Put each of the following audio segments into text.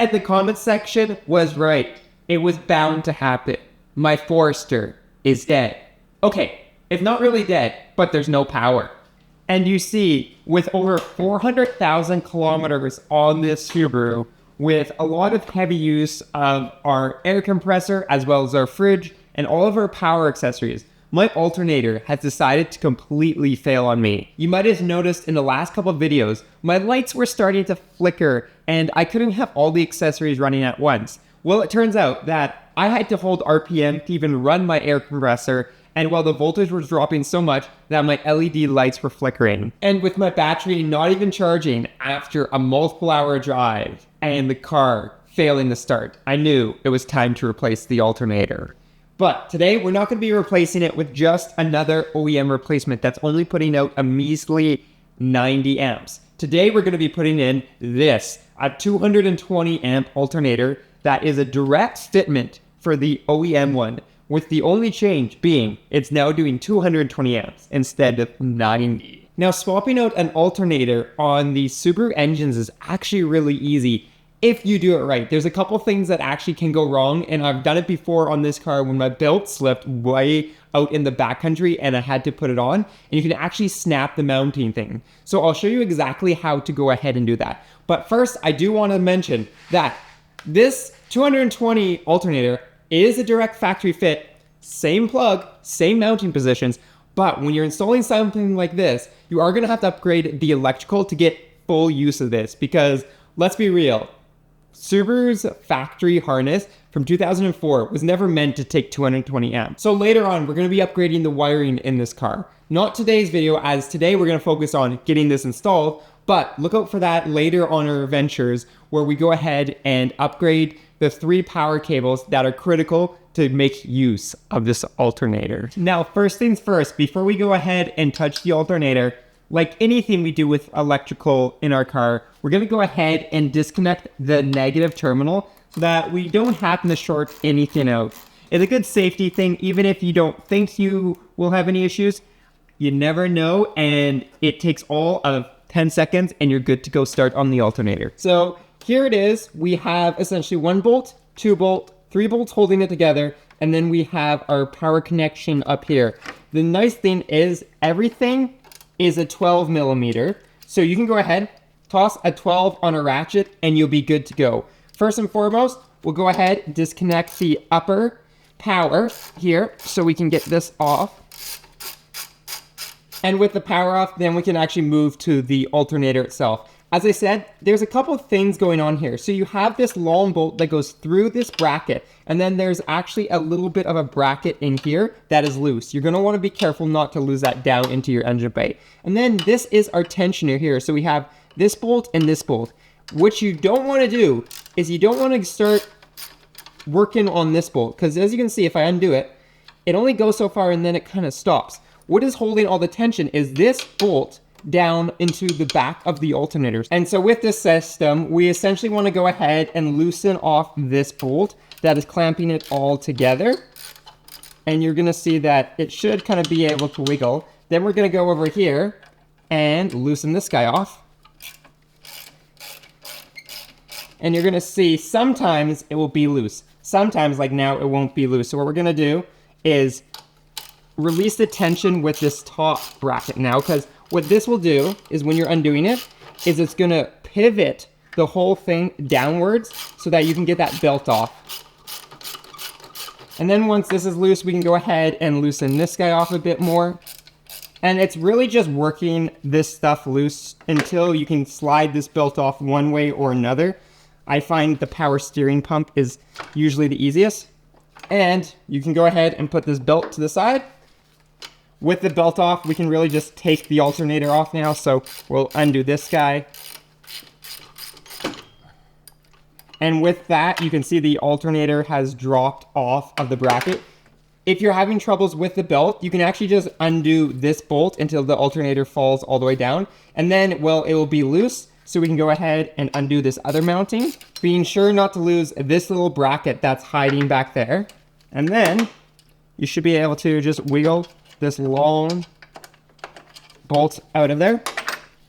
And the comment section was right. It was bound to happen. My Forester is dead. Okay, it's not really dead, but there's no power. And you see, with over 400,000 kilometers on this Subaru, with a lot of heavy use of our air compressor, as well as our fridge, and all of our power accessories, my alternator has decided to completely fail on me. You might have noticed in the last couple of videos, my lights were starting to flicker and I couldn't have all the accessories running at once. Well, it turns out that I had to hold RPM to even run my air compressor, and while the voltage was dropping so much that my LED lights were flickering. And with my battery not even charging after a multiple hour drive and the car failing to start, I knew it was time to replace the alternator. But today, we're not going to be replacing it with just another OEM replacement that's only putting out a measly 90 amps. Today, we're going to be putting in this, a 220 amp alternator that is a direct fitment for the OEM one, with the only change being it's now doing 220 amps instead of 90. Now, swapping out an alternator on the Subaru engines is actually really easy if you do it right. There's a couple things that actually can go wrong, and I've done it before on this car when my belt slipped way out in the backcountry and I had to put it on, and you can actually snap the mounting thing. So I'll show you exactly how to go ahead and do that. But first, I do want to mention that this 220 alternator is a direct factory fit, same plug, same mounting positions, but when you're installing something like this, you are going to have to upgrade the electrical to get full use of this, because let's be real, Subaru's factory harness from 2004 was never meant to take 220 amps. So later on, we're going to be upgrading the wiring in this car. Not today's video, as today we're going to focus on getting this installed, but look out for that later on our ventures where we go ahead and upgrade the 3 power cables that are critical to make use of this alternator. Now, first things first, before we go ahead and touch the alternator, like anything we do with electrical in our car, we're going to go ahead and disconnect the negative terminal so that we don't happen to short anything out. It's a good safety thing, even if you don't think you will have any issues. You never know, and it takes all of 10 seconds and you're good to go start on the alternator. So here it is. We have essentially 1 bolt, 2 bolt, 3 bolts holding it together, and then we have our power connection up here. The nice thing is everything is a 12 millimeter. So you can go ahead, toss a 12 on a ratchet, and you'll be good to go. First and foremost, we'll go ahead and disconnect the upper power here so we can get this off. And with the power off, then we can actually move to the alternator itself. As I said, there's a couple of things going on here. So you have this long bolt that goes through this bracket, and then there's actually a little bit of a bracket in here that is loose. You're gonna wanna be careful not to lose that down into your engine bay. And then this is our tensioner here. So we have this bolt and this bolt. What you don't wanna do is you don't wanna start working on this bolt, because as you can see, if I undo it, it only goes so far and then it kind of stops. What is holding all the tension is this bolt down into the back of the alternators. And so with this system, we essentially want to go ahead and loosen off this bolt that is clamping it all together. And you're going to see that it should kind of be able to wiggle. Then we're going to go over here and loosen this guy off. And you're going to see sometimes it will be loose. Sometimes, like now, it won't be loose. So what we're going to do is release the tension with this top bracket now, because what this will do is when you're undoing it, is it's gonna pivot the whole thing downwards so that you can get that belt off. And then once this is loose, we can go ahead and loosen this guy off a bit more. And it's really just working this stuff loose until you can slide this belt off one way or another. I find the power steering pump is usually the easiest. And you can go ahead and put this belt to the side. With the belt off, we can really just take the alternator off now. So we'll undo this guy. And with that, you can see the alternator has dropped off of the bracket. If you're having troubles with the belt, you can actually just undo this bolt until the alternator falls all the way down. And then, well, it will be loose. So we can go ahead and undo this other mounting, being sure not to lose this little bracket that's hiding back there. And then you should be able to just wiggle this long bolt out of there.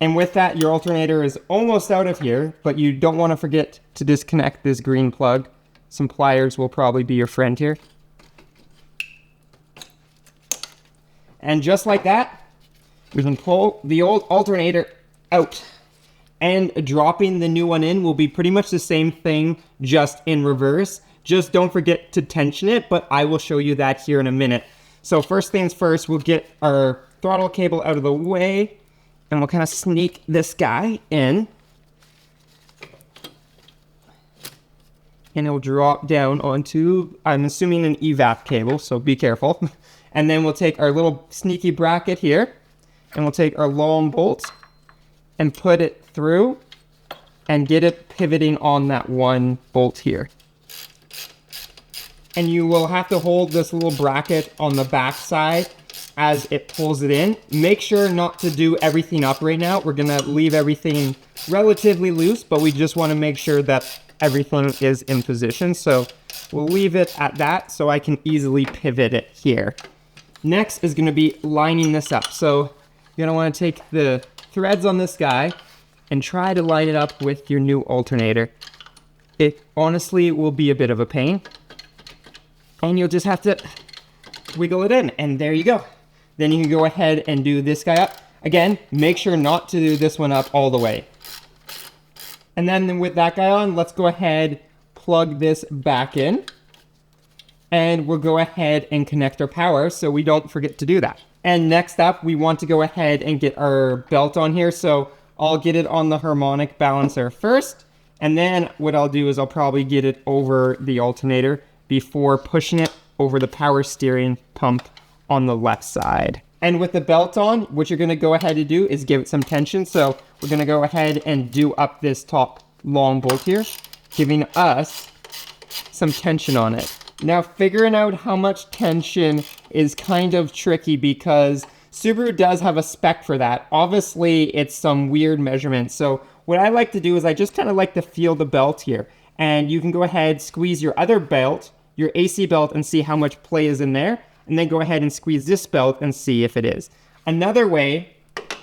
And with that, your alternator is almost out of here, but you don't want to forget to disconnect this green plug. Some pliers will probably be your friend here. And just like that, we can pull the old alternator out. And dropping the new one in will be pretty much the same thing, just in reverse. Just don't forget to tension it, but I will show you that here in a minute. So first things first, we'll get our throttle cable out of the way, and we'll kind of sneak this guy in. And it'll drop down onto, I'm assuming, an evap cable, so be careful. And then we'll take our little sneaky bracket here, and we'll take our long bolt and put it through and get it pivoting on that one bolt here. And you will have to hold this little bracket on the back side as it pulls it in. Make sure not to do everything up right now. We're gonna leave everything relatively loose, but we just wanna make sure that everything is in position. So we'll leave it at that so I can easily pivot it here. Next is gonna be lining this up. So you're gonna wanna take the threads on this guy and try to line it up with your new alternator. It honestly will be a bit of a pain. And you'll just have to wiggle it in, and there you go. Then you can go ahead and do this guy up. Again, make sure not to do this one up all the way. And then with that guy on, let's go ahead, plug this back in. And we'll go ahead and connect our power so we don't forget to do that. And next up, we want to go ahead and get our belt on here. So I'll get it on the harmonic balancer first. And then what I'll do is I'll probably get it over the alternator before pushing it over the power steering pump on the left side. And with the belt on, what you're gonna go ahead and do is give it some tension. So we're gonna go ahead and do up this top long bolt here, giving us some tension on it. Now figuring out how much tension is kind of tricky because Subaru does have a spec for that. Obviously it's some weird measurements. So what I like to do is I just kind of like to feel the belt here. And you can go ahead, squeeze your other belt, your AC belt, and see how much play is in there. And then go ahead and squeeze this belt and see if it is. Another way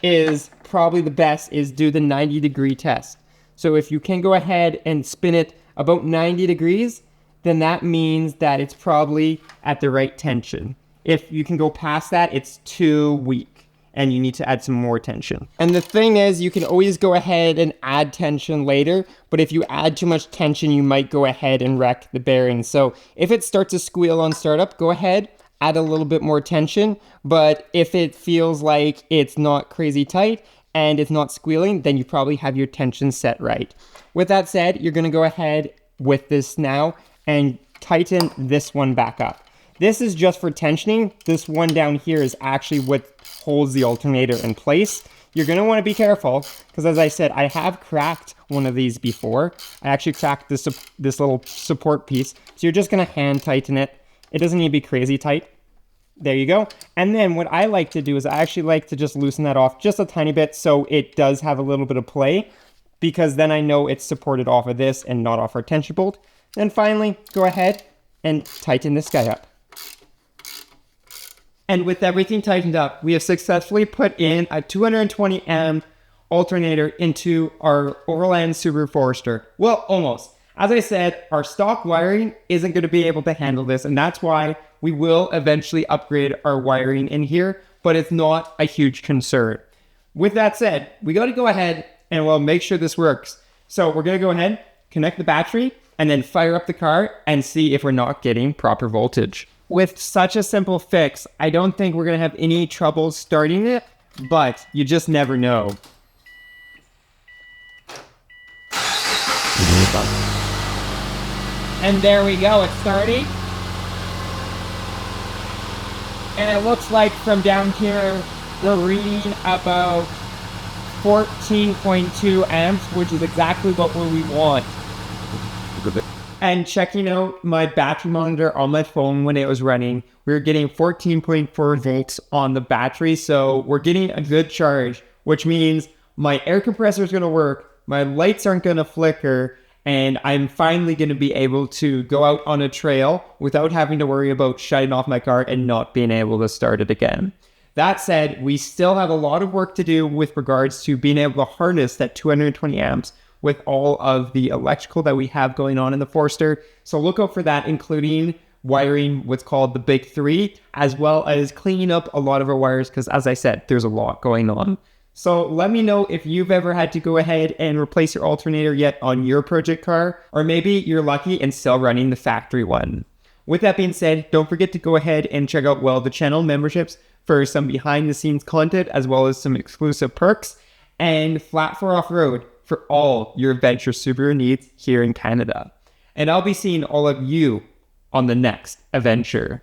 is probably the best is do the 90-degree test. So if you can go ahead and spin it about 90 degrees, then that means that it's probably at the right tension. If you can go past that, it's too weak and you need to add some more tension. And the thing is, you can always go ahead and add tension later, but if you add too much tension, you might go ahead and wreck the bearing. So if it starts to squeal on startup, go ahead, add a little bit more tension. But if it feels like it's not crazy tight and it's not squealing, then you probably have your tension set right. With that said, you're gonna go ahead with this now and tighten this one back up. This is just for tensioning. This one down here is actually what holds the alternator in place. You're gonna wanna be careful, because as I said, I have cracked one of these before. I actually cracked this little support piece. So you're just gonna hand tighten it. It doesn't need to be crazy tight. There you go. And then what I like to do is I actually like to just loosen that off just a tiny bit so it does have a little bit of play, because then I know it's supported off of this and not off our tension bolt. Then finally, go ahead and tighten this guy up. And with everything tightened up, we have successfully put in a 220 amp alternator into our overland Subaru Forester. Well, almost. As I said, our stock wiring isn't going to be able to handle this, and that's why we will eventually upgrade our wiring in here, but it's not a huge concern. With that said, we got to go ahead and we'll make sure this works. So we're going to go ahead, connect the battery, and then fire up the car and see if we're not getting proper voltage. With such a simple fix, I don't think we're going to have any trouble starting it, but you just never know. And there we go, it's starting. And it looks like from down here, we're reading about 14.2 amps, which is exactly what we want. And checking out my battery monitor on my phone when it was running, we were getting 14.4 volts on the battery. So we're getting a good charge, which means my air compressor is going to work, my lights aren't going to flicker, and I'm finally going to be able to go out on a trail without having to worry about shutting off my car and not being able to start it again. That said, we still have a lot of work to do with regards to being able to harness that 220 amps with all of the electrical that we have going on in the Forester. So look out for that, including wiring what's called the big three, as well as cleaning up a lot of our wires, because as I said, there's a lot going on. So let me know if you've ever had to go ahead and replace your alternator yet on your project car, or maybe you're lucky and still running the factory one. With that being said, don't forget to go ahead and check out, well, the channel memberships for some behind the scenes content, as well as some exclusive perks, and Flat for Off-Road for all your adventure Subaru needs here in Canada. And I'll be seeing all of you on the next adventure.